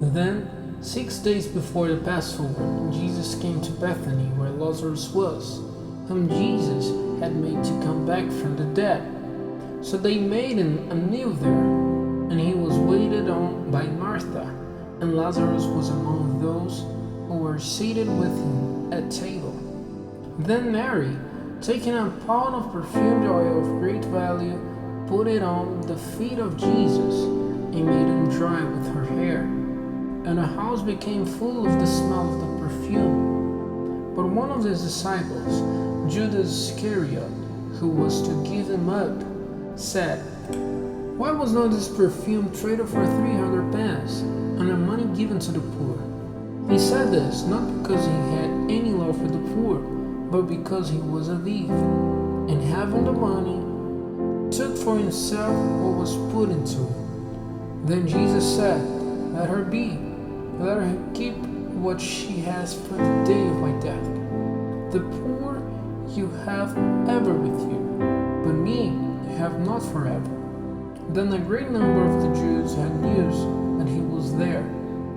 Then, 6 days before the Passover, Jesus came to Bethany where Lazarus was, whom Jesus had made to come back from the dead. So they made him a meal there, and he was waited on by Martha, and Lazarus was among those who were seated with him at table. Then Mary, taking a pound of perfumed oil of great value, put it on the feet of Jesus, and made him dry with her hair. And the house became full of the smell of the perfume. But one of his disciples, Judas Iscariot, who was to give him up, said, "Why was not this perfume traded for 300 pence, and the money given to the poor?" He said this not because he had any love for the poor, but because he was a thief, and having the money, took for himself what was put into it. Then Jesus said, "Let her be. Let her keep what she has for the day of my death. The poor you have ever with you, but me you have not forever." Then a great number of the Jews had news that he was there,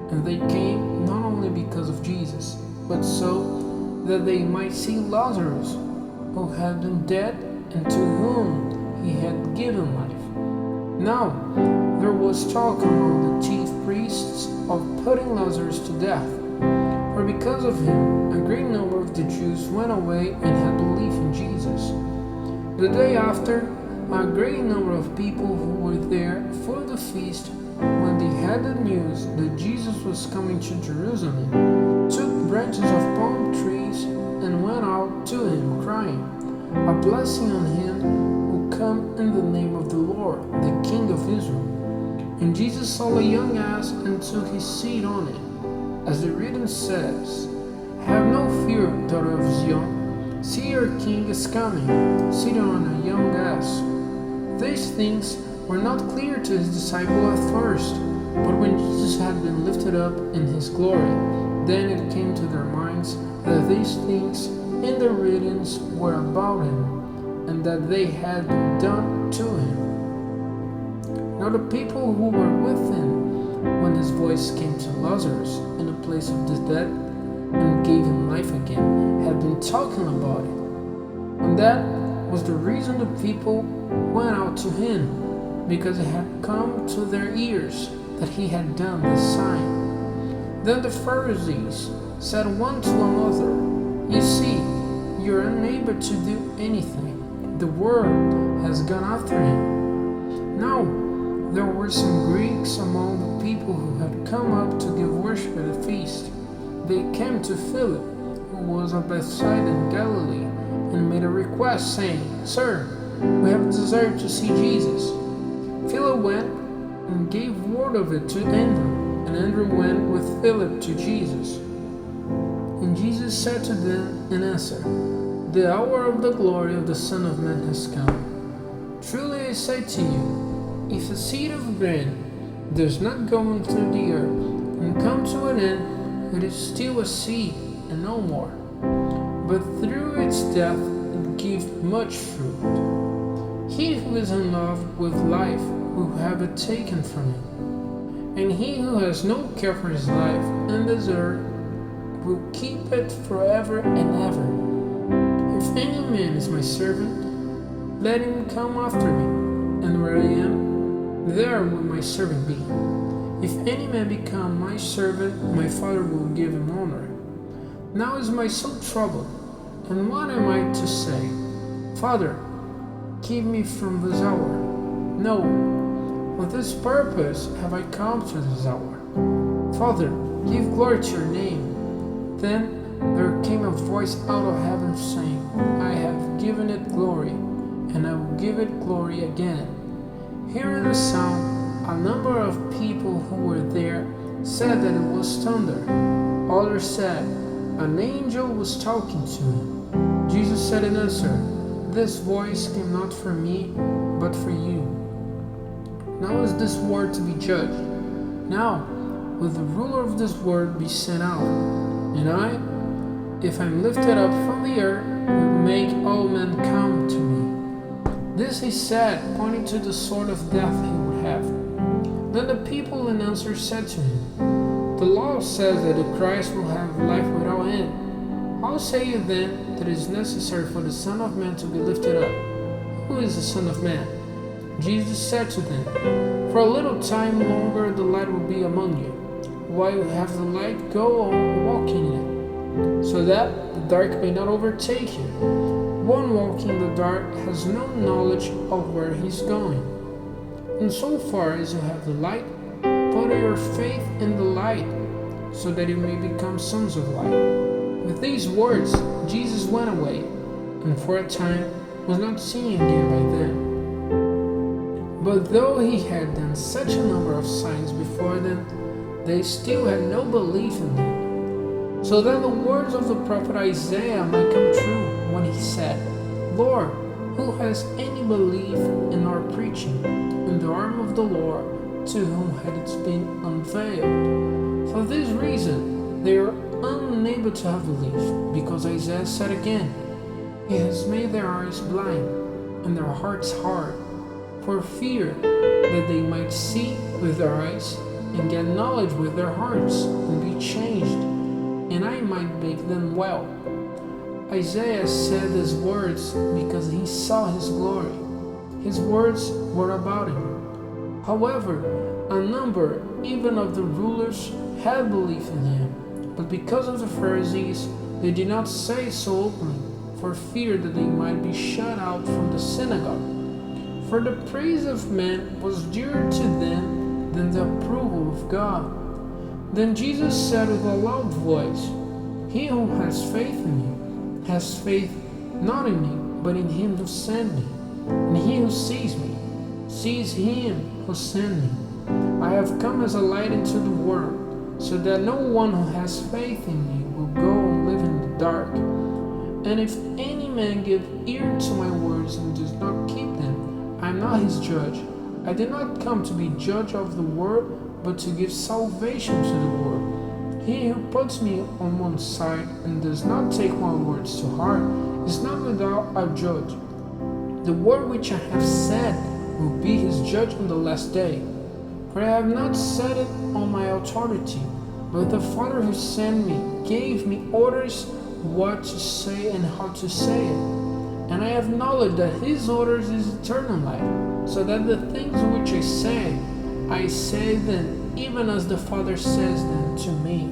and they came not only because of Jesus, but so that they might see Lazarus, who had been dead and to whom he had given life. Now there was talk among the chief priests of putting Lazarus to death, for because of him a great number of the Jews went away and had believed in Jesus. The day after, a great number of people who were there for the feast, when they had the news that Jesus was coming to Jerusalem, took branches of palm trees and went out to him, crying, "A blessing on him who come in the name of the Lord, the King of Israel." And Jesus saw a young ass and took his seat on it. As the written says, "Have no fear, daughter of Zion. See, your king is coming, seated on a young ass." These things were not clear to his disciple at first, but when Jesus had been lifted up in his glory, then it came to their minds that these things in the writings were about him, and that they had been done to him. Now the people who were with him, when his voice came to Lazarus in the place of the dead, and gave him life again, had been talking about it. And that was the reason the people went out to him, because it had come to their ears that he had done this sign. Then the Pharisees said one to another, "You see, you are unable to do anything. The world has gone after him." Now there were some Greeks among the people who had come up to give worship at the feast. They came to Philip, who was of Bethsaida in Galilee, and made a request, saying, "Sir, we have desired to see Jesus." Philip went and gave word of it to Andrew, and Andrew went with Philip to Jesus. And Jesus said to them in answer, "The hour of the glory of the Son of Man has come. Truly I say to you, if a seed of grain does not go into the earth and come to an end, it is still a seed and no more. But through its death it gives much fruit. He who is in love with life will have it taken from him, and he who has no care for his life in this earth will keep it forever and ever. If any man is my servant, let him come after me, and where I am, there will my servant be. If any man become my servant, my Father will give him honor. Now is my soul troubled, and what am I to say? Father, keep me from this hour. No, for this purpose have I come to this hour. Father, give glory to your name." Then there came a voice out of heaven saying, "I have given it glory, and I will give it glory again." Hearing the sound, a number of people who were there said that it was thunder. Others said, an angel was talking to him. Jesus said in answer, "This voice came not from me, but for you. Now is this world to be judged. Now will the ruler of this world be sent out. And I, if I am lifted up from the earth, will make all men come to me." This he said, pointing to the sort of death he would have. Then the people in answer said to him, The law says that the Christ will have life without end. How say you then that it is necessary for the Son of Man to be lifted up? Who is the Son of Man? Jesus said to them, For a little time longer the light will be among you. While you have the light, go on walking in it, so that the dark may not overtake you. One walking in the dark has no knowledge of where he's going. And so far as you have the light, put your faith in the light, so that you may become sons of light. With these words, Jesus went away, and for a time was not seen again by them. But though he had done such a number of signs before them, they still had no belief in him. So that the words of the prophet Isaiah might come true, when he said, Lord, who has any belief in our preaching, in the arm of the Lord, to whom had it been unveiled? For this reason, they are unable to have belief, because Isaiah said again, He has made their eyes blind, and their hearts hard, for fear that they might see with their eyes, and get knowledge with their hearts, and be changed, and I might make them well. Isaiah said these words because he saw his glory. His words were about him. However, a number, even of the rulers, had belief in him, but because of the Pharisees, they did not say so openly, for fear that they might be shut out from the synagogue. For the praise of men was dearer to them than the approval of God. Then Jesus said with a loud voice, He who has faith in me has faith not in me, but in him who sent me. And he who sees me sees him who sent me. I have come as a light into the world, so that no one who has faith in me will go and live in the dark. And if any man give ear to my words and does not keep them, I am not his judge. I did not come to be judge of the world, but to give salvation to the world. He who puts me on one side and does not take my words to heart is not without a judge. The word which I have said will be his judge on the last day. For I have not said it on my authority, but the Father who sent me gave me orders what to say and how to say it. And I have knowledge that his orders is eternal life, so that the things which I say them even as the Father says them to me.